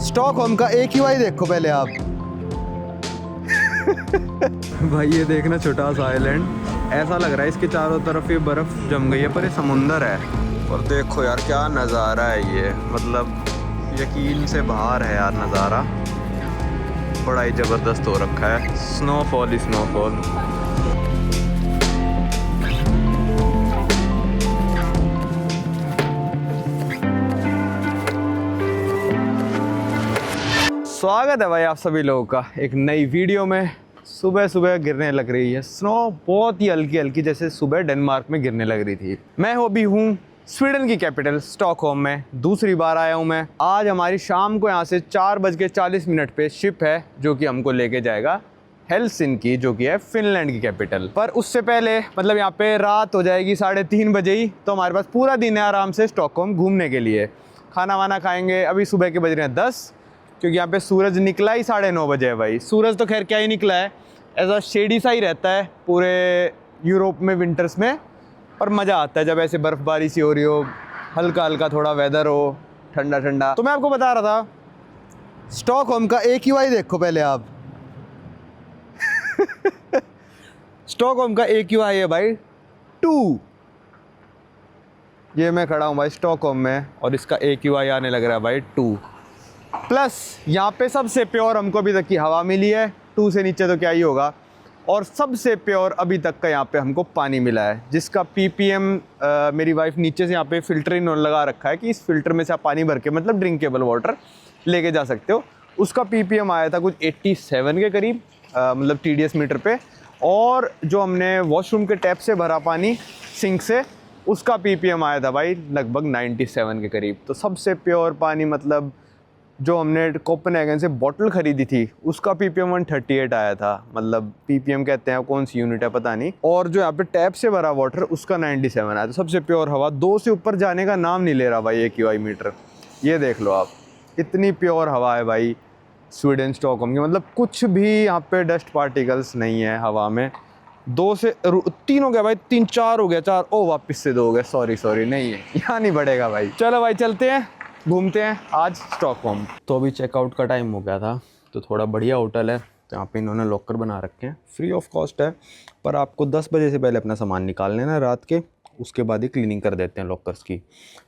Stockholm का AQI देखो पहले आप। भाई ये देखना छोटा सा आइलैंड, ऐसा लग रहा है इसके चारों तरफ ये बर्फ जम गई है पर ये समुंदर है। और देखो यार क्या नज़ारा है ये, मतलब यकीन से बाहर है यार नज़ारा, बड़ा ही ज़बरदस्त हो रखा है। स्नोफॉल ही स्नोफॉल। स्वागत है भाई आप सभी लोगों का एक नई वीडियो में। सुबह सुबह गिरने लग रही है स्नो, बहुत ही हल्की हल्की, जैसे सुबह डेनमार्क में गिरने लग रही थी। मैं अभी हूँ स्वीडन की कैपिटल स्टॉकहोम में, दूसरी बार आया हूँ मैं। आज हमारी शाम को यहाँ से 4:40 पे शिप है जो कि हमको लेके जाएगा हेलसिंकी, जो कि है फिनलैंड की कैपिटल। पर उससे पहले मतलब यहाँ पे रात हो जाएगी 3:30 बजे ही, तो हमारे पास पूरा दिन है आराम से स्टॉकहोम घूमने के लिए। खाना वाना खाएंगे। अभी सुबह के बज रहे हैं 10, क्योंकि यहाँ पे सूरज निकला ही 9:30 बजे है भाई। सूरज तो खैर क्या ही निकला है, ऐसा शेडी सा ही रहता है पूरे यूरोप में विंटर्स में, पर मज़ा आता है जब ऐसे बर्फ़बारी सी हो रही हो, हल्का हल्का थोड़ा वेदर हो, ठंडा ठंडा। तो मैं आपको बता रहा था स्टॉकहोम का AQI देखो पहले आप। स्टॉकहोम का AQI है भाई 2। ये मैं खड़ा हूँ भाई स्टॉकहोम में और इसका AQI आने लग रहा है भाई 2 प्लस। यहाँ पे सबसे प्योर हमको अभी तक की हवा मिली है, 2 से नीचे तो क्या ही होगा। और सबसे प्योर अभी तक का यहाँ पे हमको पानी मिला है, जिसका PPM मेरी वाइफ नीचे से यहाँ पे फिल्टर इन लगा रखा है कि इस फिल्टर में से आप पानी भर के मतलब ड्रिंकेबल वाटर लेके जा सकते हो। उसका PPM आया था कुछ 87 के करीब, मतलब TDS मीटर पे। और जो हमने वॉशरूम के टैप से भरा पानी सिंक से, उसका PPM आया था भाई लगभग 97 के करीब। तो सबसे प्योर पानी, मतलब जो हमने कोपेनहेगन से बॉटल ख़रीदी थी उसका PPM 138 आया था, मतलब PPM कहते हैं कौन सी यूनिट है पता नहीं। और जो यहाँ पे टैप से भरा वाटर उसका 97 आया था। सबसे प्योर हवा 2 से ऊपर जाने का नाम नहीं ले रहा भाई AQI मीटर। ये देख लो आप, इतनी प्योर हवा है भाई स्वीडन स्टॉकहोम की, मतलब कुछ भी यहाँ पे डस्ट पार्टिकल्स नहीं है हवा में। 2 से 3 हो गया भाई, 3 4 हो गया, 4 ओ वापस से 2 हो गया, सॉरी नहीं है, यहाँ नहीं बढ़ेगा भाई। चलो भाई चलते हैं, घूमते हैं आज स्टॉकहोम। तो अभी चेकआउट का टाइम हो गया था, तो थोड़ा बढ़िया होटल है, तो यहाँ पे इन्होंने लॉकर बना रखे हैं, फ्री ऑफ कॉस्ट है। पर आपको 10 बजे से पहले अपना सामान निकाल लेना रात के, उसके बाद ही क्लीनिंग कर देते हैं लॉकर्स की।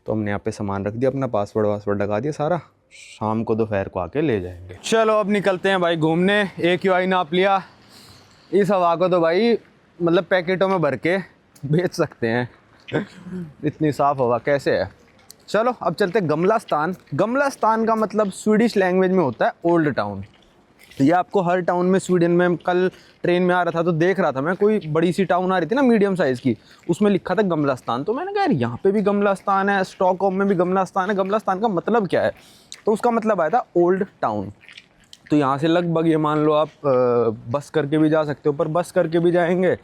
तो हमने यहाँ पे सामान रख दिया, अपना पासवर्ड लगा दिया सारा, शाम को दोपहर को आके ले जाएंगे। चलो अब निकलते हैं भाई घूमने। AQI नाप लिया, इस हवा को तो भाई मतलब पैकेटों में भर के बेच सकते हैं। इतनी साफ़ हवा कैसे है। चलो अब चलते गमलास्तान। गमलास्तान का मतलब स्वीडिश लैंग्वेज में होता है ओल्ड टाउन। ये आपको हर टाउन में स्वीडन में, कल ट्रेन में आ रहा था तो देख रहा था मैं, कोई बड़ी सी टाउन आ रही थी ना मीडियम साइज़ की, उसमें लिखा था गमलास्तान। तो मैंने कहा यार यहाँ पे भी गमलास्तान है, स्टॉकहोम में भी गमलास्तान है, गमलास्तान का मतलब क्या है। तो उसका मतलब आया था ओल्ड टाउन। तो यहाँ से लगभग ये मान लो आप बस करके भी जा सकते हो, पर बस करके भी जाएंगे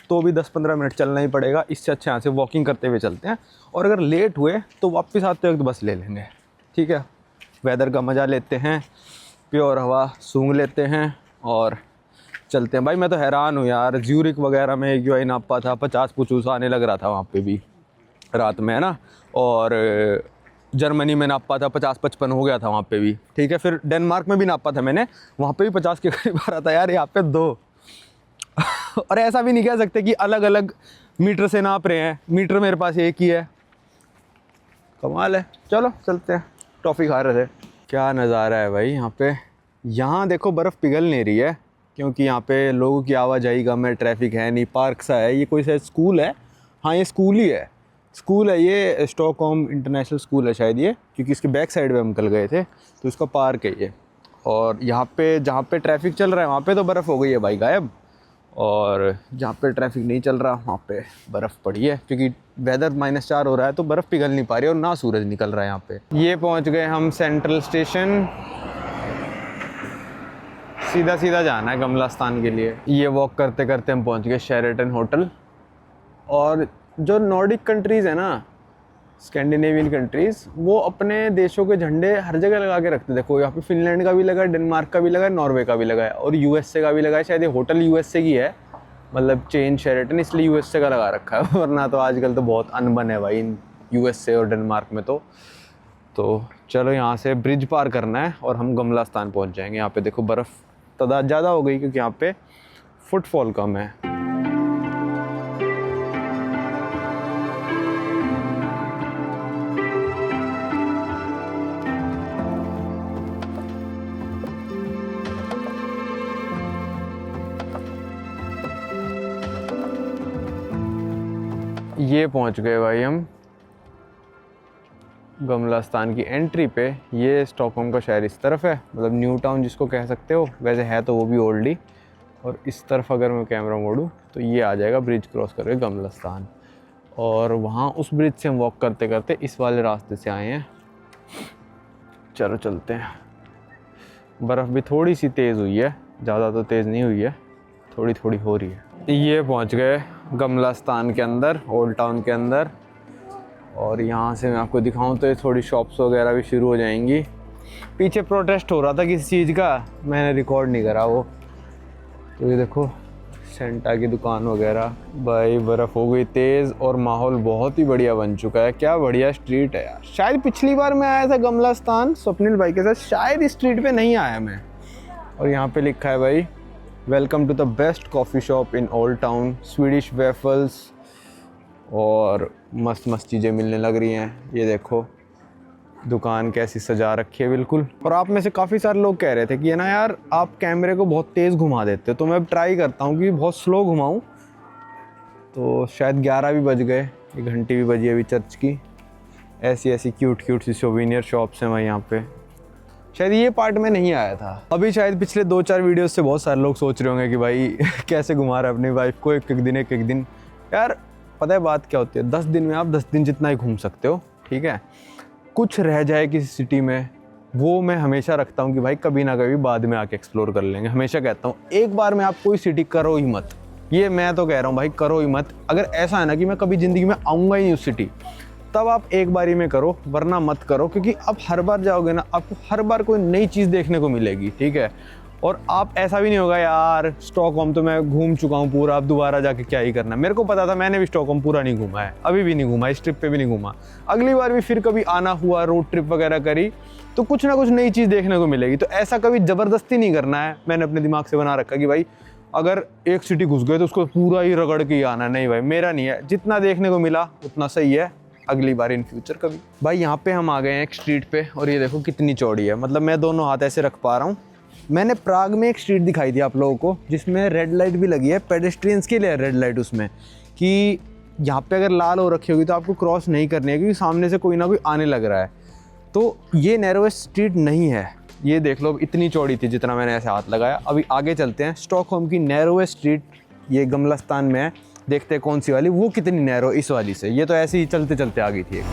तो भी 10-15 मिनट चलना ही पड़ेगा। इससे अच्छा यहाँ से वॉकिंग करते हुए चलते हैं, और अगर लेट हुए तो वापस आते वक्त बस ले लेंगे। ठीक है, वेदर का मज़ा लेते हैं, प्योर हवा सूंघ लेते हैं और चलते हैं। भाई मैं तो हैरान हूँ यार, ज्यूरिक वगैरह में AQI नापा था 50-55 आने लग रहा था वहाँ पे भी रात में, है ना। और जर्मनी में नापा था 50-55 हो गया था वहाँ पे भी। ठीक है, फिर डेनमार्क में भी नापा था मैंने, वहाँ पे भी 50 के करीब आ रहा था यार, यहाँ पे 2। और ऐसा भी नहीं कह सकते कि अलग अलग मीटर से नाप रहे हैं, मीटर मेरे पास एक ही है। कमाल है। चलो चलते हैं, टॉफ़ी खा रहे थे। क्या नज़ारा है भाई यहाँ पे। यहाँ देखो बर्फ़ पिघल नहीं रही है, क्योंकि यहाँ पे लोगों की आवाजाही कम है, ट्रैफिक है नहीं, पार्क सा है। ये कोई शायद स्कूल है, हाँ ये स्कूल ही है, स्कूल है ये, स्टॉकहोम इंटरनेशनल स्कूल है शायद ये, क्योंकि इसके बैक साइड में हम कल गए थे, तो इसका पार्क है ये। और यहाँ पे जहाँ पे ट्रैफिक चल रहा है वहाँ पे तो बर्फ़ हो गई है भाई गायब, और जहाँ पे ट्रैफिक नहीं चल रहा वहाँ पे बर्फ़ पड़ी है, क्योंकि वेदर -4 हो रहा है तो बर्फ़ पिघल नहीं पा रही और ना सूरज निकल रहा है यहाँ पे। ये पहुँच गए हम सेंट्रल स्टेशन, सीधा जाना है गमलास्तान के लिए। ये वॉक करते करते हम पहुँच गए शेरेटन होटल। और जो नॉर्डिक कंट्रीज़ है ना, स्कैंडिनेवियन कंट्रीज़, वो अपने देशों के झंडे हर जगह लगा के रखते हैं। देखो यहाँ पे फिनलैंड का भी लगा है, डेनमार्क का भी लगा है, नॉर्वे का भी लगा है, और USA का भी लगा है। शायद ये होटल USA की है, मतलब चेन शेरेटन, इसलिए USA का लगा रखा है। वरना तो आजकल तो बहुत अनबन है भाई USA और डेनमार्क में। तो चलो यहाँ से ब्रिज पार करना है और हम गमला स्थान पहुँच जाएंगे। यहाँ पे देखो बर्फ़ तादाद ज़्यादा हो गई क्योंकि यहाँ पे फुटफॉल कम है। ये पहुंच गए भाई हम गमला स्थान की एंट्री पे। ये स्टॉकहोम का शहर इस तरफ है, मतलब न्यू टाउन जिसको कह सकते हो, वैसे है तो वो भी ओल्ड ही। और इस तरफ अगर मैं कैमरा मोड़ूँ तो ये आ जाएगा ब्रिज क्रॉस करके गमला स्थान। और वहाँ उस ब्रिज से हम वॉक करते करते इस वाले रास्ते से आए हैं। चलो चलते हैं। बर्फ़ भी थोड़ी सी तेज़ हुई है, ज़्यादा तो तेज़ नहीं हुई है, थोड़ी थोड़ी हो रही है। ये पहुँच गए गमला स्थान के अंदर, ओल्ड टाउन के अंदर। और यहाँ से मैं आपको दिखाऊं तो ये थोड़ी शॉप्स वगैरह भी शुरू हो जाएंगी। पीछे प्रोटेस्ट हो रहा था किसी चीज़ का, मैंने रिकॉर्ड नहीं करा वो। तो ये देखो सेंटा की दुकान वगैरह। भाई बर्फ़ हो गई तेज़ और माहौल बहुत ही बढ़िया बन चुका है। क्या बढ़िया स्ट्रीट है यार। शायद पिछली बार मैं आया था गमला स्थान स्वप्निल भाई के साथ, शायद इस स्ट्रीट पे नहीं आया मैं। और यहाँ पे लिखा है भाई, welcome to the best coffee shop in old town, Swedish waffles. और मस्त मस्त चीज़ें मिलने लग रही हैं। ये देखो दुकान कैसी सजा रखी है बिल्कुल। और आप में से काफ़ी सारे लोग कह रहे थे कि है ना यार आप कैमरे को बहुत तेज़ घुमा देते हो, तो मैं अब ट्राई करता हूँ कि बहुत स्लो घुमाऊँ। तो शायद 11 भी बज गए, एक घंटी भी बजी अभी चर्च की। ऐसी ऐसी क्यूट क्यूट सी सोवेनियर शॉप्स हैं भाई यहाँ पे। शायद ये पार्ट में नहीं आया था। अभी शायद पिछले 2-4 वीडियोस से बहुत सारे लोग सोच रहे होंगे कि भाई कैसे घुमा रहा है अपनी वाइफ को एक एक दिन। यार पता है बात क्या होती है, 10 दिन में आप 10 दिन जितना ही घूम सकते हो, ठीक है। कुछ रह जाए किसी सिटी में, वो मैं हमेशा रखता हूँ कि भाई कभी ना कभी बाद में आके एक्सप्लोर कर लेंगे। हमेशा कहता हूँ एक बार में आप कोई सिटी करो ही मत। ये मैं तो कह रहा हूँ भाई करो ही मत। अगर ऐसा है ना कि मैं कभी ज़िंदगी में आऊँगा ही नहीं उस सिटी, तब आप एक बारी में करो, वरना मत करो। क्योंकि आप हर बार जाओगे ना, आपको हर बार कोई नई चीज़ देखने को मिलेगी, ठीक है। और आप ऐसा भी नहीं होगा यार स्टॉकहोम तो मैं घूम चुका हूँ पूरा, अब दोबारा जाके क्या ही करना। मेरे को पता था, मैंने भी स्टॉकहोम पूरा नहीं घूमा है, अभी भी नहीं घूमा, इस ट्रिप पे भी नहीं घूमा। अगली बार भी फिर कभी आना हुआ, रोड ट्रिप वगैरह करी तो कुछ ना कुछ नई चीज़ देखने को मिलेगी। तो ऐसा कभी ज़बरदस्ती नहीं करना है। मैंने अपने दिमाग से बना रखा कि भाई अगर एक सिटी घुस गए तो उसको पूरा ही रगड़ के ही आना। नहीं भाई, मेरा नहीं है। जितना देखने को मिला उतना सही है, अगली बार इन फ्यूचर कभी। भाई यहाँ पे हम आ गए हैं एक स्ट्रीट पे, और ये देखो कितनी चौड़ी है, मतलब मैं दोनों हाथ ऐसे रख पा रहा हूँ। मैंने प्राग में एक स्ट्रीट दिखाई थी आप लोगों को जिसमें रेड लाइट भी लगी है, पेडेस्ट्रियंस के लिए रेड लाइट उसमें, कि यहाँ पे अगर लाल हो रखी होगी तो आपको क्रॉस नहीं करनी है क्योंकि सामने से कोई ना कोई आने लग रहा है। तो ये नैरोएस्ट स्ट्रीट नहीं है, ये देख लो इतनी चौड़ी थी जितना मैंने ऐसे हाथ लगाया। अभी आगे चलते हैं, स्टॉकहोम की नैरोएस्ट स्ट्रीट ये गमला स्थान में है। देखते हैं कौन सी वाली, वो कितनी नैरो इस वाली से। ये तो ऐसे ही चलते चलते आ गई थी।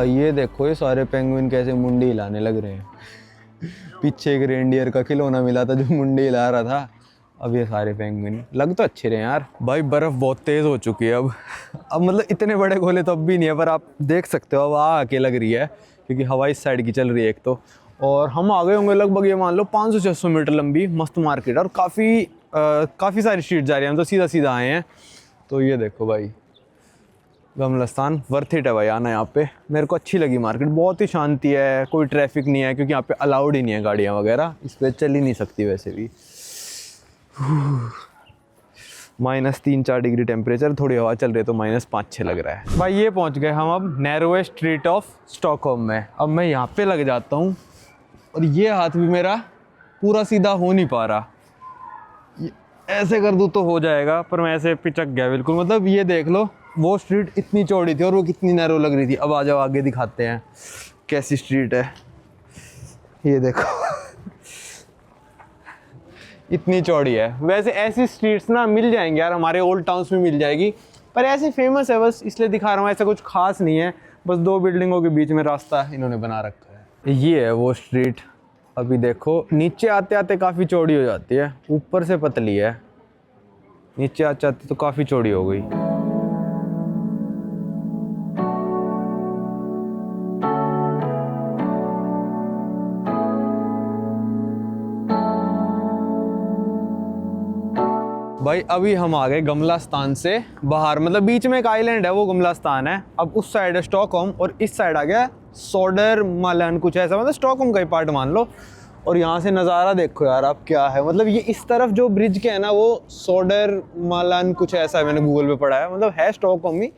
ये देखो ये सारे पेंगुइन कैसे मुंडी हिलाने लग रहे हैं। पीछे एक रेनडियर का खिलौना मिला था जो मुंडी हिला रहा था। अब ये सारे पेंगुइन लग तो अच्छे रहे यार। भाई बर्फ़ बहुत तेज़ हो चुकी है अब मतलब इतने बड़े गोले तो अब भी नहीं है, पर आप देख सकते हो अब आके लग रही है क्योंकि हवा इस साइड की चल रही है एक तो। और हम आ गए होंगे लगभग, ये मान लो 500-600 मीटर लंबी मस्त मार्केट, और काफ़ी सारी स्ट्रीट जा रही है। हम तो सीधा सीधा आए हैं। तो ये देखो भाई गमला स्थान वर्थ इट है भाई आना यहाँ पे। मेरे को अच्छी लगी मार्केट, बहुत ही शांति है, कोई ट्रैफिक नहीं है क्योंकि यहाँ पे अलाउड ही नहीं है गाड़ियाँ वगैरह, इस पर चल ही नहीं सकती वैसे भी। -3-4 डिग्री टेम्परेचर, थोड़ी हवा चल रही है तो -5-6 लग रहा है। भाई ये पहुँच गए हम अब नैरोएस्ट स्ट्रीट ऑफ स्टॉकहोम में। अब मैं यहाँ पे लग जाता हूँ और ये हाथ भी मेरा पूरा सीधा हो नहीं पा रहा। ऐसे कर दूँ तो हो जाएगा, पर मैं ऐसे पिचक गया बिल्कुल। मतलब ये देख लो वो स्ट्रीट इतनी चौड़ी थी और वो कितनी नैरो लग रही थी। अब आ जाओ आगे दिखाते हैं कैसी स्ट्रीट है। ये देखो इतनी चौड़ी है। वैसे ऐसी स्ट्रीट्स ना मिल जाएंगे यार, हमारे ओल्ड टाउन्स में मिल जाएगी, पर ऐसे फेमस है बस इसलिए दिखा रहा हूँ। ऐसा कुछ खास नहीं है, बस 2 बिल्डिंगों के बीच में रास्ता इन्होंने बना रखा है। ये है वो स्ट्रीट। अभी देखो नीचे आते आते काफ़ी चौड़ी हो जाती है, ऊपर से पतली है, नीचे आते आते तो काफ़ी चौड़ी हो गई। भाई अभी हम आ गए गमलास्तान से बाहर, मतलब बीच में एक आइलैंड है वो गमलास्तान है। अब उस साइड है स्टॉकहोम और इस साइड आ गया सोडरमालन, कुछ ऐसा, मतलब स्टॉकहोम का ही पार्ट मान लो। और यहाँ से नज़ारा देखो यार आप, क्या है, मतलब ये इस तरफ जो ब्रिज के है ना वो सोडरमालन कुछ ऐसा है, मैंने गूगल पे पढ़ा है, मतलब है स्टॉकहोम ही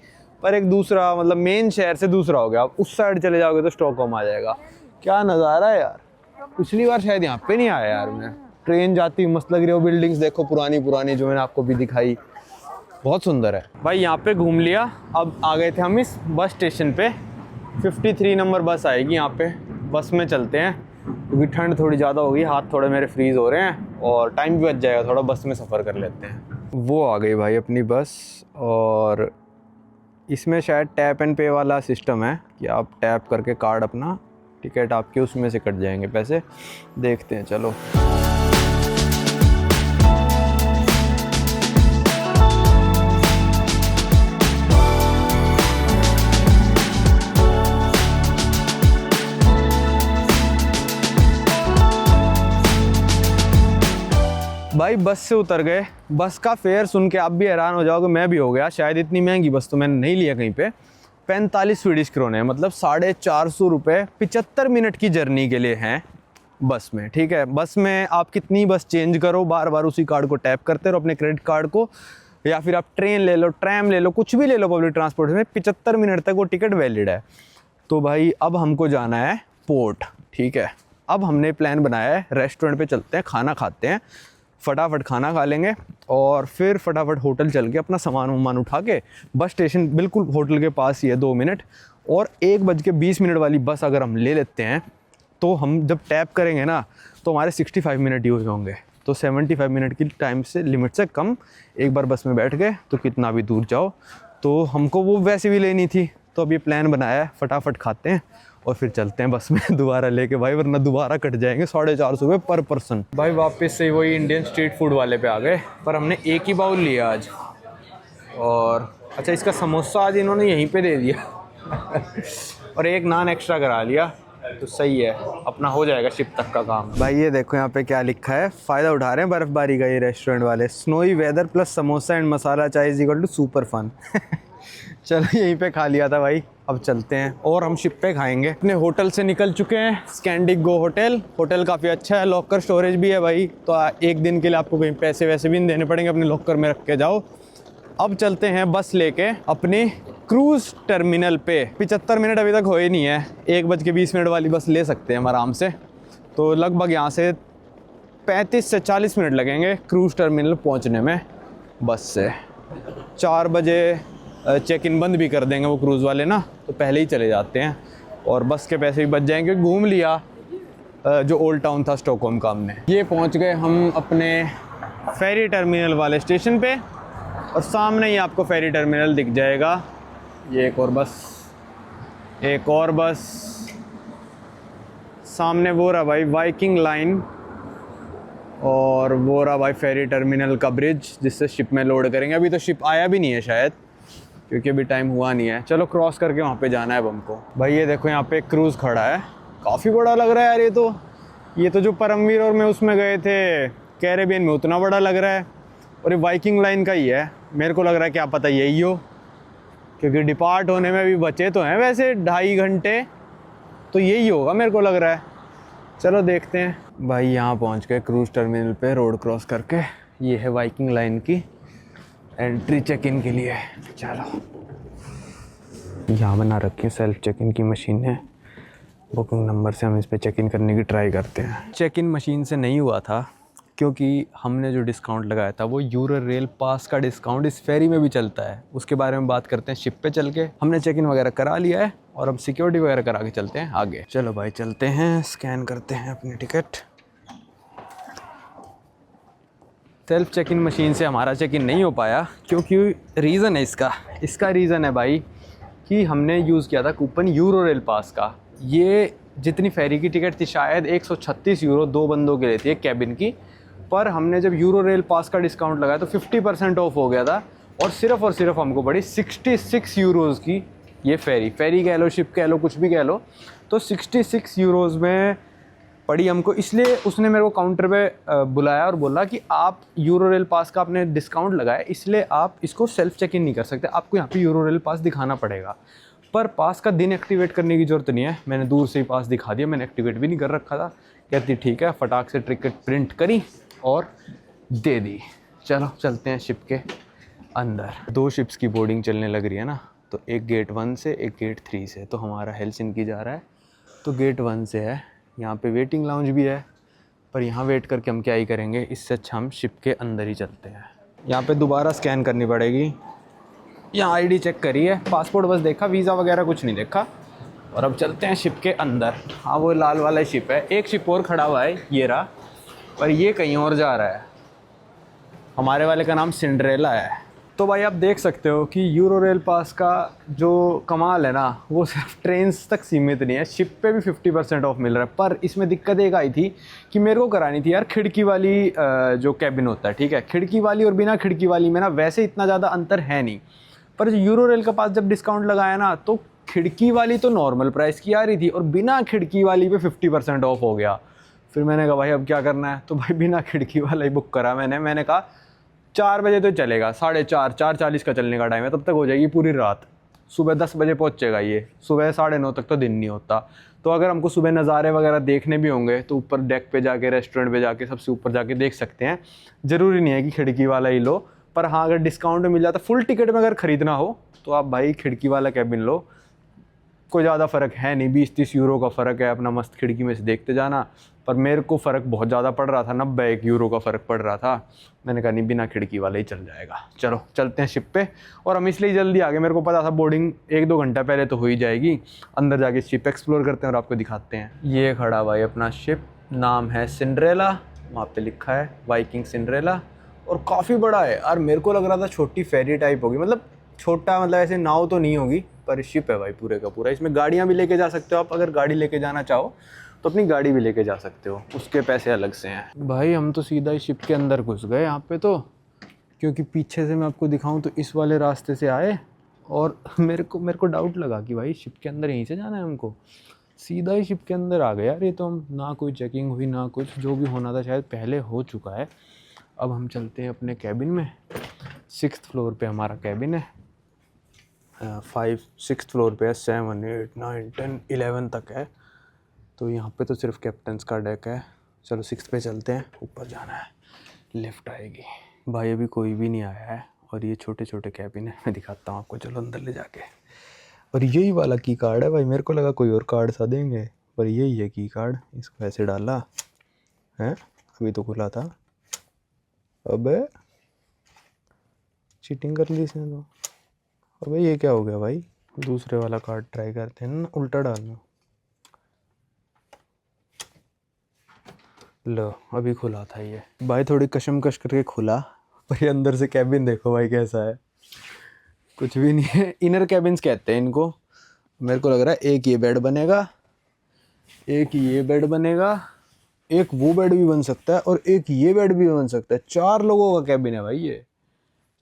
पर एक दूसरा, मतलब मेन शहर से दूसरा हो गया। आप उस साइड चले जाओगे तो स्टॉकहोम आ जाएगा। क्या नज़ारा है यार, पिछली बार शायद यहाँ पे नहीं आया यार मैं। ट्रेन जाती मस्त लग रही हो, बिल्डिंग्स देखो पुरानी पुरानी जो मैंने आपको भी दिखाई, बहुत सुंदर है भाई। यहाँ पे घूम लिया, अब आ गए थे हम इस बस स्टेशन पे। 53 नंबर बस आएगी यहाँ पे, बस में चलते हैं क्योंकि ठंड थोड़ी ज़्यादा होगी, हाथ थोड़े मेरे फ्रीज़ हो रहे हैं और टाइम भी बच जाएगा थोड़ा, बस में सफ़र कर लेते हैं। वो आ गई भाई अपनी बस, और इसमें शायद टैप एंड पे वाला सिस्टम है कि आप टैप करके कार्ड अपना टिकट आपके उसमें से कट जाएंगे पैसे, देखते हैं चलो। भाई बस से उतर गए, बस का फेयर सुन के आप भी हैरान हो जाओगे, मैं भी हो गया, शायद इतनी महंगी बस तो मैंने नहीं लिया कहीं पे। 45 स्वीडिश क्रोने, मतलब 450 रुपये 75 मिनट की जर्नी के लिए हैं बस में। ठीक है, बस में आप कितनी बस चेंज करो, बार बार उसी कार्ड को टैप करते रहो अपने क्रेडिट कार्ड को, या फिर आप ट्रेन ले लो, ट्रैम ले लो, कुछ भी ले लो पब्लिक ट्रांसपोर्ट में, 75 मिनट तक वो टिकट वैलिड है। तो भाई अब हमको जाना है पोर्ट। ठीक है, अब हमने प्लान बनाया है रेस्टोरेंट पे चलते हैं, खाना खाते हैं, फटाफट खाना खा लेंगे और फिर फटाफट होटल चल के अपना सामान वामान उठा के, बस स्टेशन बिल्कुल होटल के पास ही है 2 मिनट, और 1:20 वाली बस अगर हम ले लेते हैं तो हम जब टैप करेंगे ना तो हमारे 65 मिनट यूज़ होंगे। तो 75 मिनट की टाइम से लिमिट से कम एक बार बस में बैठ गए तो कितना भी दूर जाओ। तो हमको वो वैसे भी लेनी थी, तो अब ये प्लान बनाया है, फटाफट खाते हैं और फिर चलते हैं बस में दोबारा लेके भाई, वरना दोबारा कट जाएंगे 450 रुपये पर पर्सन। भाई वापस से वही इंडियन स्ट्रीट फूड वाले पे आ गए, पर हमने एक ही बाउल लिया आज। और अच्छा, इसका समोसा आज इन्होंने यहीं पे दे दिया और एक नान एक्स्ट्रा करा लिया, तो सही है, अपना हो जाएगा शिप तक का काम। भाई ये देखो यहाँ पे क्या लिखा है, फ़ायदा उठा रहे हैं बर्फ़बारी का ये रेस्टोरेंट वाले। Snowy weather plus samosa and masala chai is equal to super fun. चलो यहीं पे खा लिया था भाई, अब चलते हैं और हम शिप पे खाएंगे। अपने होटल से निकल चुके हैं, स्कैंडिक गो होटल। होटल काफ़ी अच्छा है, लॉकर स्टोरेज भी है भाई, तो एक दिन के लिए आपको कहीं पैसे वैसे भी नहीं देने पड़ेंगे, अपने लॉकर में रख के जाओ। अब चलते हैं बस लेके अपने क्रूज़ टर्मिनल पे। 75 मिनट अभी तक हो ही नहीं है, 1:20 वाली बस ले सकते हैं हम आराम से। तो लगभग यहाँ से 35 से 40 मिनट लगेंगे क्रूज़ टर्मिनल पहुँचने में बस से। 4 बजे चेक इन बंद भी कर देंगे वो क्रूज़ वाले ना, तो पहले ही चले जाते हैं और बस के पैसे भी बच जाएंगे। घूम लिया जो ओल्ड टाउन था स्टॉकहोम का हमने। ये पहुंच गए हम अपने फेरी टर्मिनल वाले स्टेशन पे, और सामने ही आपको फेरी टर्मिनल दिख जाएगा। ये एक और बस सामने, वो रहा भाई वाइकिंग लाइन, और वो रहा भाई फेरी टर्मिनल का ब्रिज जिससे शिप में लोड करेंगे। अभी तो शिप आया भी नहीं है शायद, क्योंकि अभी टाइम हुआ नहीं है। चलो क्रॉस करके वहाँ पे जाना है अब हमको। भाई ये देखो यहाँ पे एक क्रूज़ खड़ा है, काफ़ी बड़ा लग रहा है यार। ये तो जो परमवीर और मैं उसमें गए थे कैरेबियन में, उतना बड़ा लग रहा है। और ये वाइकिंग लाइन का ही है, मेरे को लग रहा है क्या पता यही हो, क्योंकि डिपार्ट होने में भी बचे तो हैं वैसे 2.5 घंटे, तो यही होगा मेरे को लग रहा है। चलो देखते हैं। भाई यहाँ पहुँच गए क्रूज़ टर्मिनल पे रोड क्रॉस करके। ये है वाइकिंग लाइन की एंट्री चेक इन के लिए। चलो यहाँ बना रखी है सेल्फ चेक इन की मशीन है, बुकिंग नंबर से हम इस पे चेक इन करने की ट्राई करते हैं। चेक इन मशीन से नहीं हुआ था क्योंकि हमने जो डिस्काउंट लगाया था वो यूरो रेल पास का डिस्काउंट इस फेरी में भी चलता है, उसके बारे में बात करते हैं शिप पे चल के। हमने चेक इन वगैरह करा लिया है और अब सिक्योरिटी वगैरह करा के चलते हैं आगे। चलो भाई चलते हैं, स्कैन करते हैं अपनी ticket. Self check in machine से हमारा चेक इन नहीं हो पाया क्योंकि रीज़न है इसका रीज़न है भाई कि हमने यूज़ किया था कूपन यूरो रेल पास का। ये जितनी फेरी की टिकट थी शायद 136 यूरो 2 बंदों के लिए थी एक कैबिन की, पर हमने जब यूरो रेल पास का डिस्काउंट लगाया तो 50% ऑफ हो गया था और सिर्फ हमको पड़ी 66 यूरोज़ की ये फेरी कह लो, शिप कह लो, कुछ भी कह लो, तो 66 यूरोज़ में पड़ी हमको। इसलिए उसने मेरे को काउंटर पे बुलाया और बोला कि आप यूरो रेल पास का आपने डिस्काउंट लगाया, इसलिए आप इसको सेल्फ चेक इन नहीं कर सकते, आपको यहाँ पे यूरो रेल पास दिखाना पड़ेगा। पर पास का दिन एक्टिवेट करने की ज़रूरत नहीं है, मैंने दूर से ही पास दिखा दिया, मैंने एक्टिवेट भी नहीं कर रखा था। कहती ठीक है, फटाक से टिकट प्रिंट करी और दे दी। चलो चलते हैं शिप के अंदर। 2 शिप्स की बोर्डिंग चलने लग रही है ना, तो एक गेट 1 से एक गेट 3 से। तो हमारा हेलसिंकी जा रहा है तो गेट 1 से है। यहाँ पे वेटिंग लाउंज भी है, पर यहाँ वेट करके हम क्या ही करेंगे, इससे अच्छा हम शिप के अंदर ही चलते हैं। यहाँ पे दोबारा स्कैन करनी पड़ेगी। यहाँ आईडी चेक करी है, पासपोर्ट बस देखा, वीज़ा वगैरह कुछ नहीं देखा। और अब चलते हैं शिप के अंदर। हाँ वो लाल वाला शिप है, एक शिप और खड़ा हुआ है, ये रहा, पर ये कहीं और जा रहा है। हमारे वाले का नाम सिंड्रेला है। तो भाई आप देख सकते हो कि यूरो रेल पास का जो कमाल है ना, वो सिर्फ ट्रेन्स तक सीमित नहीं है, शिप पे भी 50% ऑफ मिल रहा है। पर इसमें दिक्कत एक आई थी कि मेरे को करानी थी यार खिड़की वाली जो कैबिन होता है, ठीक है, खिड़की वाली और बिना खिड़की वाली में ना वैसे इतना ज़्यादा अंतर है नहीं, पर यूरो रेल के पास जब डिस्काउंट लगाया ना तो खिड़की वाली तो नॉर्मल प्राइस की आ रही थी और बिना खिड़की वाली पे 50% ऑफ हो गया। फिर मैंने कहा भाई अब क्या करना है, तो भाई बिना खिड़की वाला ही बुक करा मैंने कहा 4 बजे तो चलेगा, 4:30 4:40 का चलने का टाइम है, तब तक हो जाएगी पूरी रात। सुबह 10 बजे पहुंचेगा ये, सुबह 9:30 तक तो दिन नहीं होता। तो अगर हमको सुबह नज़ारे वगैरह देखने भी होंगे तो ऊपर डेक पे जाके, रेस्टोरेंट पे जाके, सबसे ऊपर जाके देख सकते हैं। ज़रूरी नहीं है कि खिड़की वाला ही लो, पर हाँ अगर डिस्काउंट में मिल जाता, फुल टिकट में अगर ख़रीदना हो तो आप भाई खिड़की वाला कैबिन लो। कोई ज़्यादा फ़र्क है नहीं, 20-30 यूरो का फ़र्क है, अपना मस्त खिड़की में से देखते जाना। पर मेरे को फ़र्क बहुत ज़्यादा पड़ रहा था, 91 यूरो का फ़र्क पड़ रहा था। मैंने कहा नहीं, बिना खिड़की वाला ही चल जाएगा। चलो चलते हैं शिप पे। और हम इसलिए जल्दी आ गए, मेरे को पता था बोर्डिंग 1-2 घंटा पहले तो हो ही जाएगी। अंदर जाके शिप एक्सप्लोर करते हैं और आपको दिखाते हैं। ये खड़ा भाई अपना शिप, नाम है सिंड्रेला, वहाँ पर लिखा है वाइकिंग सिंड्रेला, और काफ़ी बड़ा है यार। मेरे को लग रहा था छोटी फेरी टाइप होगी, मतलब छोटा, मतलब ऐसे नाव तो नहीं होगी, पर शिप है भाई पूरे का पूरा। इसमें गाड़ियाँ भी लेके जा सकते हो आप, अगर गाड़ी लेके जाना चाहो तो अपनी गाड़ी भी लेके जा सकते हो, उसके पैसे अलग से हैं। भाई हम तो सीधा ही शिप के अंदर घुस गए यहाँ पे तो, क्योंकि पीछे से मैं आपको दिखाऊं तो इस वाले रास्ते से आए और मेरे को डाउट लगा कि भाई शिप के अंदर यहीं से जाना है हमको। सीधा ही शिप के अंदर आ गए यार, ये तो हम ना कोई चेकिंग हुई ना कुछ, जो भी होना था शायद पहले हो चुका है। अब हम चलते हैं अपने कैबिन में। 6th फ्लोर पे हमारा कैबिन है। 6th फ्लोर पे है, 7, 8, 9, 10, 11 तक है। तो यहाँ पे तो सिर्फ कैप्टन्स का डेक है। चलो 6th पे चलते हैं, ऊपर जाना है, लिफ्ट आएगी। भाई अभी कोई भी नहीं आया है और ये छोटे छोटे कैबिन है, मैं दिखाता हूँ आपको, चलो अंदर ले जाके। और यही वाला की कार्ड है भाई, मेरे को लगा कोई और कार्ड सा देंगे, पर यही है की कार्ड। इसको ऐसे डाला है, अभी तो खुला था, अबे चीटिंग कर ली इसने तो। अबे ये क्या हो गया भाई, दूसरे वाला कार्ड ट्राई करते हैं ना, उल्टा डालना। लो अभी खुला था ये भाई, थोड़ी कशमकश करके खुला, पर ये अंदर से कैबिन देखो भाई कैसा है, कुछ भी नहीं है। इनर कैबिन्स कहते हैं इनको। मेरे को लग रहा है एक ये बेड बनेगा, एक ये बेड बनेगा, एक वो बेड भी बन सकता है और एक ये बेड भी बन सकता है। 4 लोगों का कैबिन है भाई ये,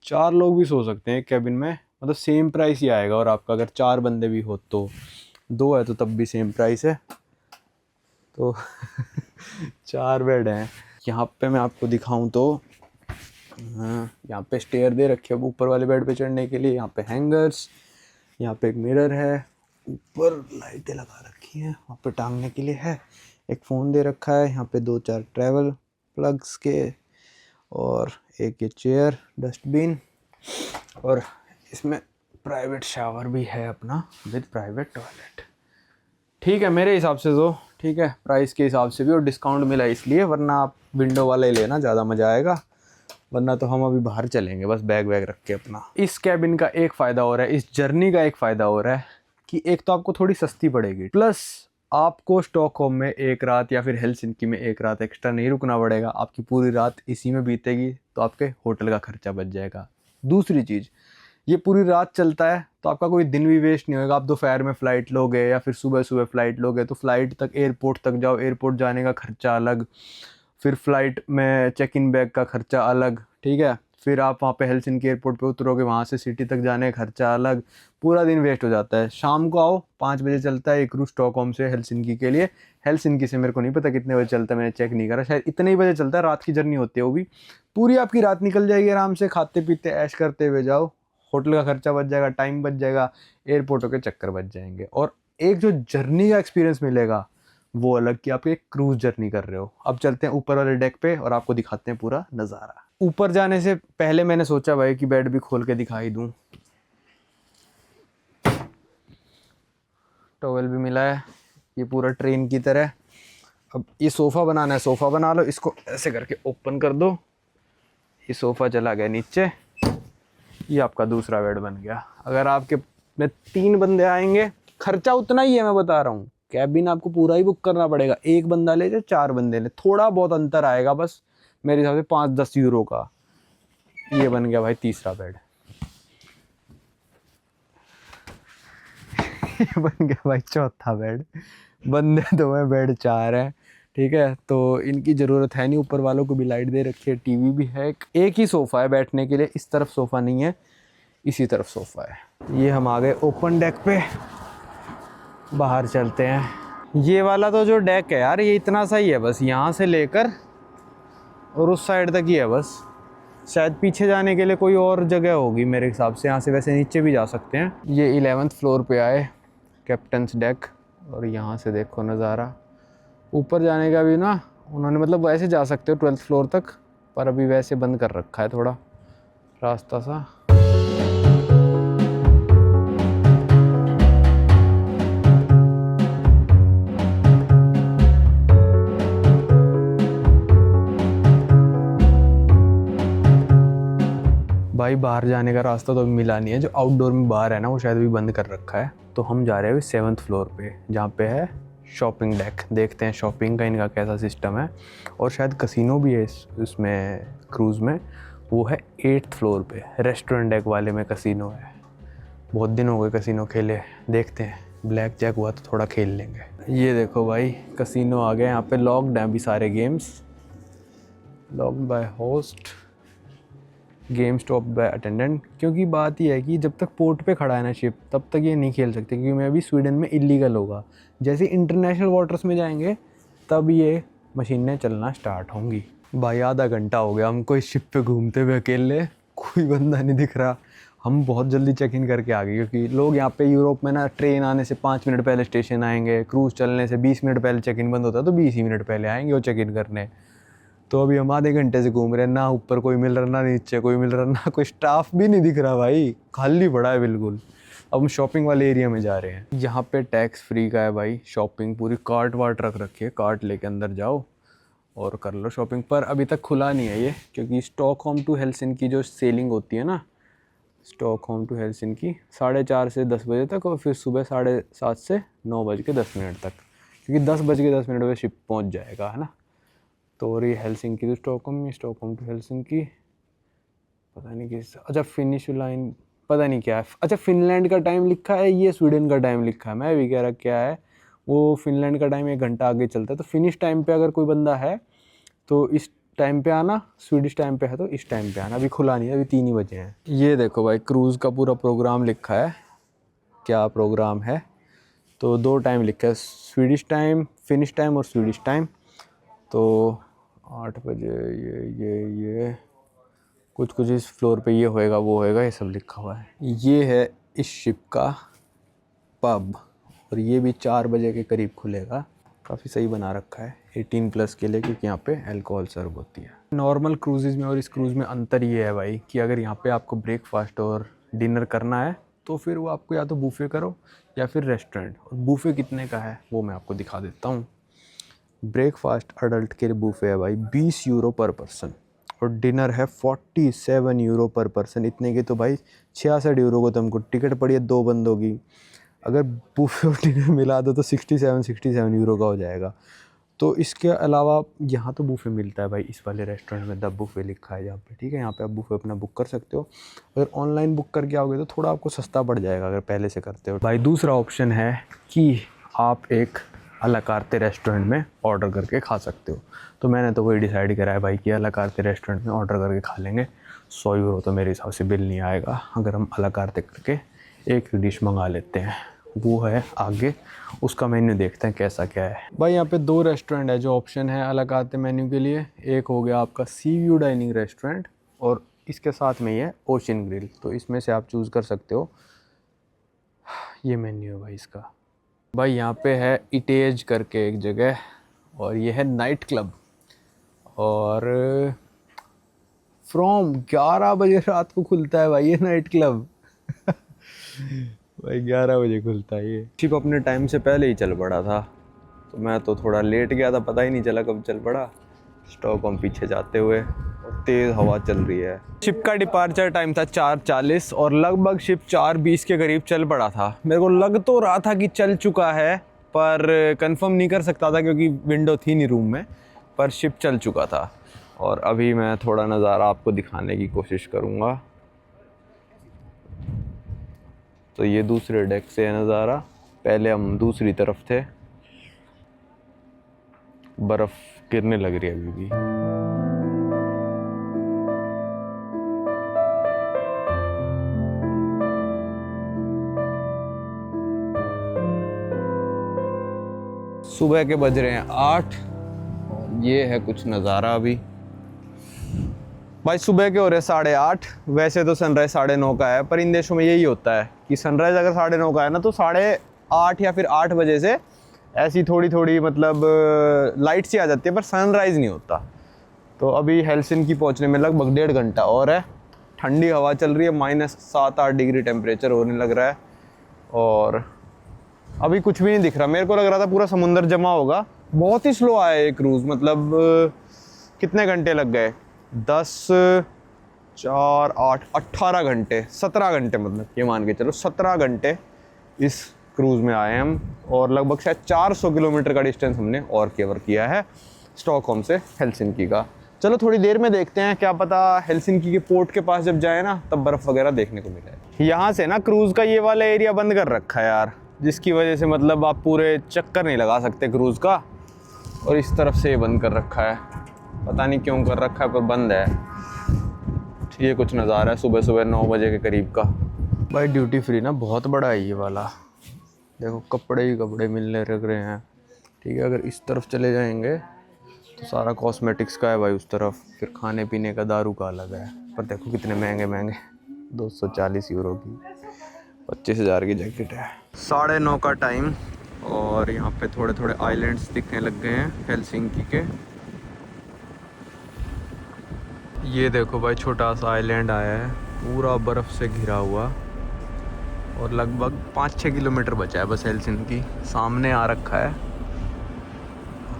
4 लोग भी सो सकते हैं एक कैबिन में, मतलब सेम प्राइस ही आएगा। और आपका अगर 4 बंदे भी हो तो, 2 है तो तब भी सेम प्राइस है। तो 4 बेड हैं यहाँ पे। मैं आपको दिखाऊं तो यहाँ पे स्टेयर दे रखे है ऊपर वाले बेड पे चढ़ने के लिए। यहाँ पे हैंगर्स, यहाँ पे एक मिरर है, ऊपर लाइटें लगा रखी हैं, वहाँ पे टांगने के लिए है। एक फ़ोन दे रखा है, यहाँ पे 2-4 ट्रैवल प्लग्स के, और एक ये चेयर, डस्टबिन, और इसमें प्राइवेट शावर भी है अपना विद प्राइवेट टॉयलेट। ठीक है मेरे हिसाब से तो ठीक है, प्राइस के हिसाब से भी, और डिस्काउंट मिला इसलिए, वरना आप विंडो वाला ही लेना, ज़्यादा मज़ा आएगा। वरना तो हम अभी बाहर चलेंगे बस बैग वैग रख के अपना। इस कैबिन का एक फ़ायदा और है, इस जर्नी का एक फ़ायदा और है कि एक तो आपको थोड़ी सस्ती पड़ेगी, प्लस आपको स्टॉकहोम में 1 रात या फिर हेलसिंकी में 1 रात एक्स्ट्रा नहीं रुकना पड़ेगा। आपकी पूरी रात इसी में बीतेगी, तो आपके होटल का खर्चा बच जाएगा। दूसरी चीज़, ये पूरी रात चलता है, तो आपका कोई दिन भी वेस्ट नहीं होगा। आप दोपहर में फ़्लाइट लोगे या फिर सुबह सुबह फ़्लाइट लोगे, तो फ़्लाइट तक एयरपोर्ट तक जाओ, एयरपोर्ट जाने का खर्चा अलग, फिर फ़्लाइट में चेक इन बैग का खर्चा अलग, ठीक है। फिर आप वहाँ पे हेलसिंकी एयरपोर्ट पे उतरोगे, वहाँ से सिटी तक जाने का खर्चा अलग, पूरा दिन वेस्ट हो जाता है। शाम को आओ, 5 बजे चलता है एक क्रूज़ स्टॉकहोम से हेलसिंकी के लिए। हेलसिंकी से मेरे को नहीं पता कितने बजे चलता है, मैंने चेक नहीं करा, शायद इतने ही बजे चलता है। रात की जर्नी होती है वो भी, पूरी आपकी रात निकल जाएगी आराम से, खाते पीते ऐश करते हुए जाओ। होटल का खर्चा बच जाएगा, टाइम बच जाएगा, एयरपोर्टों के चक्कर बच जाएंगे, और एक जो जर्नी का एक्सपीरियंस मिलेगा वो अलग, कि आप एक क्रूज़ जर्नी कर रहे हो। अब चलते हैं ऊपर वाले डेक पे और आपको दिखाते हैं पूरा नज़ारा। ऊपर जाने से पहले मैंने सोचा भाई कि बेड भी खोल के दिखाई दूं। टॉवल भी मिला है, ये पूरा ट्रेन की तरह। अब ये सोफ़ा बनाना है, सोफ़ा बना लो, इसको ऐसे करके ओपन कर दो, ये सोफ़ा चला गया नीचे, ये आपका दूसरा बेड बन गया। अगर आपके में 3 बंदे आएंगे, खर्चा उतना ही है, मैं बता रहा हूँ। कैबिन आपको पूरा ही बुक करना पड़ेगा, 1 बंदा ले जाए 4 बंदे ले, थोड़ा बहुत अंतर आएगा बस, मेरे हिसाब से 5-10 यूरो का। ये बन गया भाई तीसरा बेड। ये बन गया भाई चौथा बेड। बंदे 2 हैं, बेड 4 है, ठीक है। तो इनकी ज़रूरत है नहीं, ऊपर वालों को भी लाइट दे रखी है, टीवी भी है। एक ही सोफ़ा है बैठने के लिए, इस तरफ सोफ़ा नहीं है, इसी तरफ सोफ़ा है। ये हम आ गए ओपन डेक पे, बाहर चलते हैं। ये वाला तो जो डेक है यार, ये इतना सा ही है बस, यहाँ से लेकर और उस साइड तक ही है बस। शायद पीछे जाने के लिए कोई और जगह होगी मेरे हिसाब से, यहाँ से वैसे नीचे भी जा सकते हैं। ये 11th फ्लोर पे आए, कैप्टन्स डेक, और यहाँ से देखो नज़ारा। ऊपर जाने का भी ना उन्होंने, मतलब वैसे जा सकते हो 12th फ्लोर तक, पर अभी वैसे बंद कर रखा है थोड़ा रास्ता सा। भाई बाहर जाने का रास्ता तो अभी मिला नहीं है, जो आउटडोर में बाहर है ना वो शायद अभी बंद कर रखा है। तो हम जा रहे हैं 7th फ्लोर पे, जहाँ पे है शॉपिंग डेक। देखते हैं शॉपिंग का इनका कैसा सिस्टम है, और शायद कसिनो भी है इसमें क्रूज़ में, वो है 8th फ्लोर पे। रेस्टोरेंट डेक वाले में कसिनो है। बहुत दिन हो गए कसिनो खेले, देखते हैं ब्लैक जैक हुआ तो थोड़ा खेल लेंगे। ये देखो भाई कसिनो आ गए, यहाँ पे लॉक्ड हैं अभी सारे games, locked by host, game stop by attendant. क्योंकि बात यह है कि जब तक पोर्ट पे खड़ा है ना शिप, तब तक ये नहीं खेल सकते, क्योंकि मैं अभी स्वीडन में इलीगल होगा। जैसे इंटरनेशनल वाटर्स में जाएंगे तब ये मशीनें चलना स्टार्ट होंगी। भाई आधा घंटा हो गया हमको इस शिप पे घूमते हुए, अकेले, कोई बंदा नहीं दिख रहा। हम बहुत जल्दी चेक इन करके आ गए, क्योंकि लोग यहाँ पे यूरोप में ना ट्रेन आने से 5 मिनट पहले स्टेशन आएंगे, क्रूज़ चलने से 20 मिनट पहले चेक इन बंद होता है, तो 20 ही मिनट पहले आएंगे वो चेक इन करने। तो अभी हम आधे घंटे से घूम रहे हैं, ना ऊपर कोई मिल रहा, ना नीचे कोई मिल रहा, ना कोई स्टाफ भी नहीं दिख रहा भाई, खाली पड़ा है बिल्कुल। अब हम शॉपिंग वाले एरिया में जा रहे हैं। यहाँ पे टैक्स फ्री का है भाई शॉपिंग, पूरी कार्ट वार्ट रख रखी है, कार्ट लेके अंदर जाओ और कर लो शॉपिंग। पर अभी तक खुला नहीं है ये, क्योंकि स्टॉकहोम टू हेलसिंकी जो सेलिंग होती है ना, स्टॉकहोम टू हेलसिंकी 4:30 से 10 बजे तक, और फिर सुबह 7:30 से 9:10 तक, क्योंकि 10:10 पे शिप पहुँच जाएगा, है ना। तो और ये Helsinki to Stockholm, Stockholm to Helsinki, पता नहीं किस, अच्छा फिनिश लाइन पता नहीं क्या है। अच्छा फिनलैंड का टाइम लिखा है, ये स्वीडन का टाइम लिखा है, मैं भी कह रहा क्या है। वो फिनलैंड का टाइम 1 घंटा आगे चलता है, तो फिनिश टाइम पे अगर कोई बंदा है तो इस टाइम पे आना, स्वीडिश टाइम पे है तो इस टाइम पे आना। अभी खुला नहीं है, अभी 3 ही बजे हैं। ये देखो भाई क्रूज़ का पूरा प्रोग्राम लिखा है, क्या प्रोग्राम है। तो 2 टाइम लिखा है, स्वीडिश टाइम, फिनिश टाइम और स्वीडिश टाइम। तो 8 बजे ये कुछ इस फ्लोर पे ये होएगा वो होएगा, ये सब लिखा हुआ है। ये है इस शिप का पब, और ये भी 4 बजे के करीब खुलेगा। काफ़ी सही बना रखा है 18+ के लिए, क्योंकि यहाँ पे अल्कोहल सर्व होती है। नॉर्मल क्रूज़ में और इस क्रूज़ में अंतर ये है भाई कि अगर यहाँ पे आपको ब्रेकफास्ट और डिनर करना है तो फिर वो आपको या तो बूफे करो या फिर रेस्टोरेंट। और बूफे कितने का है वो मैं आपको दिखा देता हूँ। ब्रेकफास्ट अडल्ट के लिए बूफे है भाई 20 यूरो पर पर्सन, और डिनर है 47 यूरो पर पर्सन। इतने की तो भाई 66 यूरो को तुमको टिकट पड़ी है 2 बंदों की। अगर बूफे और डिनर मिला दो तो 67 यूरो का हो जाएगा। तो इसके अलावा यहाँ तो बुफे मिलता है भाई, इस वाले रेस्टोरेंट में द बुफे लिखा है यहाँ पे, ठीक है। यहाँ पे आप बुफे अपना बुक कर सकते हो। अगर ऑनलाइन बुक करके आओगे तो थोड़ा आपको सस्ता पड़ जाएगा अगर पहले से करते हो। भाई दूसरा ऑप्शन है कि आप एक आ ला कार्ते रेस्टोरेंट में ऑर्डर करके खा सकते हो। तो मैंने तो वही डिसाइड करा है भाई कि आ ला कार्ते रेस्टोरेंट में ऑर्डर करके खा लेंगे। 100 यूरो तो मेरे हिसाब से बिल नहीं आएगा अगर हम आ ला कार्ते करके एक डिश मंगा लेते हैं। वो है आगे, उसका मेन्यू देखते हैं कैसा क्या है। भाई यहाँ पे 2 रेस्टोरेंट है जो ऑप्शन है अलग आते मेन्यू के लिए। एक हो गया आपका सी व्यू डाइनिंग रेस्टोरेंट और इसके साथ में ही है ओशन ग्रिल। तो इसमें से आप चूज़ कर सकते हो। ये मेन्यू है भाई इसका। भाई यहाँ पे है इटेज करके एक जगह और ये है नाइट क्लब और फ्रॉम 11 बजे रात को खुलता है भाई ये नाइट क्लब। भाई 11 बजे खुलता है ये। शिप अपने टाइम से पहले ही चल पड़ा था तो मैं तो थोड़ा लेट गया था, पता ही नहीं चला कब चल पड़ा। स्टॉकहोम पीछे जाते हुए और तेज़ हवा चल रही है। शिप का डिपार्चर टाइम था 4:40 और लगभग शिप 4:20 के करीब चल पड़ा था। मेरे को लग तो रहा था कि चल चुका है पर कंफर्म नहीं कर सकता था क्योंकि विंडो थी नहीं रूम में, पर शिप चल चुका था। और अभी मैं थोड़ा नज़ारा आपको दिखाने की कोशिश करूँगा। तो ये दूसरे डेक से है नज़ारा, पहले हम दूसरी तरफ थे। बर्फ़ गिरने लग रही है अभी भी। सुबह के बज रहे हैं 8 और ये है कुछ नज़ारा अभी। भाई सुबह के हो रहे 8:30। वैसे तो सनराइज़ 9:30 का है पर इन देशों में यही होता है कि सनराइज़ अगर 9:30 का है ना तो 8:30 या फिर 8 बजे से ऐसी थोड़ी थोड़ी मतलब लाइट सी आ जाती है पर सनराइज़ नहीं होता। तो अभी हेलसिंकी पहुंचने में लगभग 1.5 घंटा और है। ठंडी हवा चल रही है, -7-8 डिग्री टेम्परेचर होने लग रहा है और अभी कुछ भी नहीं दिख रहा। मेरे को लग रहा था पूरा समुंदर जमा होगा। बहुत ही स्लो आया ये क्रूज़, मतलब कितने घंटे लग गए? 10, 4, 8, 18 घंटे, 17 घंटे, मतलब ये मान के चलो 17 घंटे इस क्रूज़ में आए हम और लगभग शायद 400 किलोमीटर का डिस्टेंस हमने और कवर किया है स्टॉकहोम से हेलसिंकी का। चलो थोड़ी देर में देखते हैं, क्या पता हेलसिंकी के पोर्ट के पास जब जाए ना तब बर्फ़ वगैरह देखने को मिले। यहाँ से ना क्रूज़ का ये वाला एरिया बंद कर रखा है यार, जिसकी वजह से मतलब आप पूरे चक्कर नहीं लगा सकते क्रूज़ का। और इस तरफ से ये बंद कर रखा है, पता नहीं क्यों कर रखा है पर बंद है। ये कुछ नज़ारा है सुबह सुबह 9 बजे के करीब का। भाई ड्यूटी फ्री ना बहुत बड़ा है ये वाला, देखो कपड़े ही कपड़े मिलने लग रहे हैं, ठीक है। अगर इस तरफ चले जाएंगे तो सारा कॉस्मेटिक्स का है भाई उस तरफ, फिर खाने पीने का, दारू का अलग है। पर देखो कितने महंगे महंगे, 240 यूरो की 25,000 की जैकेट है। 9:30 का टाइम और यहाँ पे थोड़े थोड़े आइलैंड्स दिखने लग गए हैं हेलसिंकी के। ये देखो भाई छोटा सा आइलैंड आया है पूरा बर्फ़ से घिरा हुआ और लगभग 5-6 किलोमीटर बचा है बस हेलसिंकी सामने आ रखा है।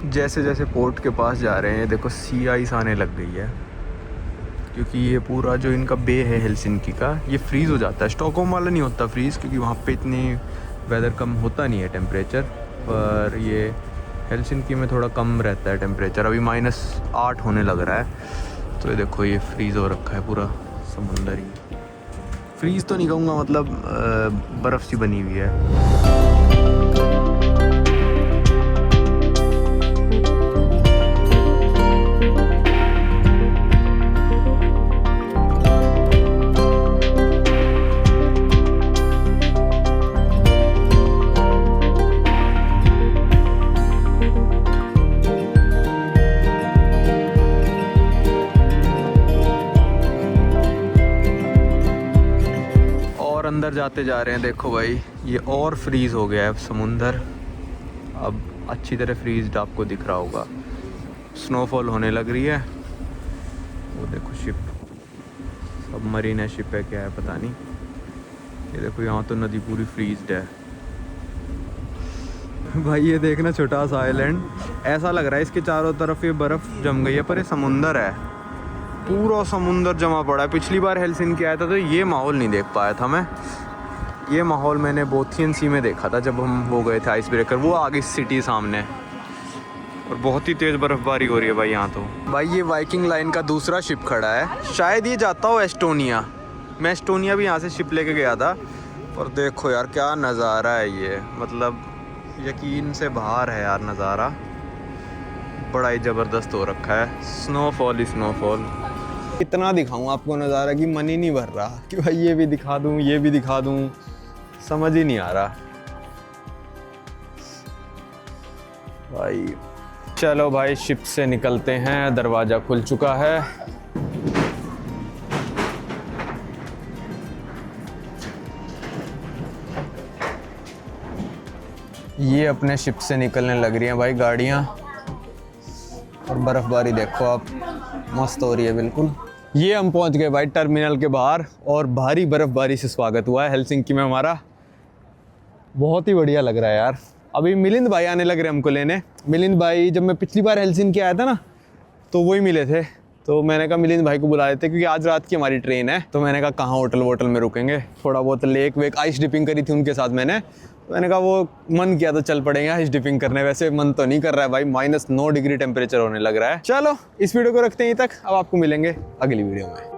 जैसे जैसे पोर्ट के पास जा रहे हैं देखो सी आइस आने लग गई है क्योंकि ये पूरा जो इनका बे है हेलसिंकी का ये फ्रीज़ हो जाता है। स्टॉकहोम वाला नहीं होता फ्रीज़ क्योंकि वहाँ पे इतनी वेदर कम होता नहीं है टेम्परेचर, पर ये हेलसिंकी में थोड़ा कम रहता है टेम्परेचर। अभी -8 होने लग रहा है। तो ये देखो ये फ्रीज़ हो रखा है पूरा समुंदर ही। फ्रीज़ तो नहीं कहूँगा, मतलब बर्फ़ सी बनी हुई है। अंदर जाते जा रहे हैं देखो भाई ये और फ्रीज़ हो गया है समुंदर, अब अच्छी तरह फ्रीज़ आपको दिख रहा होगा। स्नोफॉल होने लग रही है। वो देखो शिप, सबमरीन है शिप है क्या है पता नहीं। ये देखो यहाँ तो नदी पूरी फ्रीज्ड है भाई। ये देखना छोटा सा आइलैंड, ऐसा लग रहा है इसके चारों तरफ ये बर्फ़ जम गई है पर ये समुंदर है, पूरा समुंदर जमा पड़ा है। पिछली बार हेलसिंकी आया था तो ये माहौल नहीं देख पाया था मैं। ये माहौल मैंने बोथियन सी में देखा था जब हम वो गए थे आइस ब्रेकर, वो आगे सिटी सामने। और बहुत ही तेज़ बर्फ़बारी हो रही है भाई यहाँ तो। भाई ये वाइकिंग लाइन का दूसरा शिप खड़ा है, शायद ये जाता हो एस्टोनिया। मैं एस्टोनिया भी यहाँ से शिप लेके गया था। और देखो यार क्या नज़ारा है ये, मतलब यकीन से बाहर है यार नज़ारा, बड़ा ही ज़बरदस्त हो रखा है। स्नोफॉल ही स्नोफॉल। कितना दिखाऊँ आपको नज़ारा कि मन ही नहीं भर रहा कि भाई ये भी दिखा दूँ, ये भी दिखा दूँ, समझ ही नहीं आ रहा भाई। चलो भाई शिप से निकलते हैं, दरवाज़ा खुल चुका है। ये अपने शिप से निकलने लग रही हैं भाई गाड़ियाँ, और बर्फ़बारी देखो आप, मस्त हो रही है बिल्कुल। ये हम पहुंच गए भाई टर्मिनल के बाहर, और भारी बर्फ़बारी से स्वागत हुआ है हेलसिंकी में हमारा। बहुत ही बढ़िया लग रहा है यार। अभी मिलिंद भाई आने लग रहे हैं हमको लेने। मिलिंद भाई जब मैं पिछली बार हेलसिंकी आया था ना, तो वही मिले थे, तो मैंने कहा मिलिंद भाई को बुला लेते क्योंकि आज रात की हमारी ट्रेन है। तो मैंने कहा कहाँ होटल वोटल में रुकेंगे, थोड़ा बहुत लेक वेक, आइस डिपिंग करी थी उनके साथ मैंने कहा वो मन किया तो चल पड़ेंगे आइस डिपिंग करने। वैसे मन तो नहीं कर रहा है भाई, -9 डिग्री टेम्परेचर होने लग रहा है। चलो इस वीडियो को रखते हैं यहीं तक, अब आपको मिलेंगे अगली वीडियो में।